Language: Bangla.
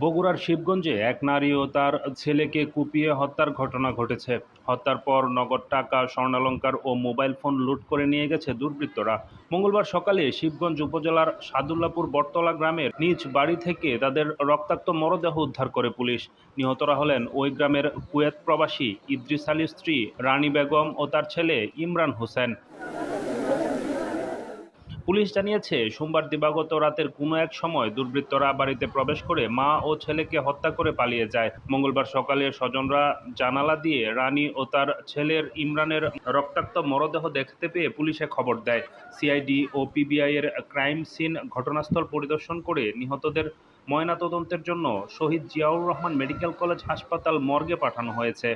বগুড়ার শিবগঞ্জে এক নারী ও তার ছেলেকে কুপিয়ে হত্যার ঘটনা ঘটেছে। হত্যার পর নগদ টাকা, স্বর্ণালংকার ও মোবাইল ফোন লুট করে নিয়ে গেছে দুর্বৃত্তরা। মঙ্গলবার সকালে শিবগঞ্জ উপজেলার সাদুল্লাপুর বটতলা গ্রামের নিজ বাড়ি থেকে তাদের রক্তাক্ত মরদেহ উদ্ধার করে পুলিশ। নিহতরা হলেন ওই গ্রামের কুয়েত প্রবাসী ইদ্রিস আলীর স্ত্রী রানী বেগম ও তার ছেলে ইমরান হোসেন। পুলিশ জানিয়েছে, সোমবার দিবাগত রাতের কোনো এক সময় দুর্বৃত্তরা বাড়িতে প্রবেশ করে মা ও ছেলেকে হত্যা করে পালিয়ে যায়। মঙ্গলবার সকালে স্বজনরা জানালা দিয়ে রানী ও তার ছেলের ইমরানের রক্তাক্ত মরদেহ দেখতে পেয়ে পুলিশে খবর দেয়। সিআইডি ও পিবিআই এর ক্রাইম সিন ঘটনাস্থল পরিদর্শন করে নিহতদের ময়নাতদন্তের জন্য শহীদ জিয়াউর রহমান মেডিকেল কলেজ হাসপাতাল মর্গে পাঠানো হয়েছে।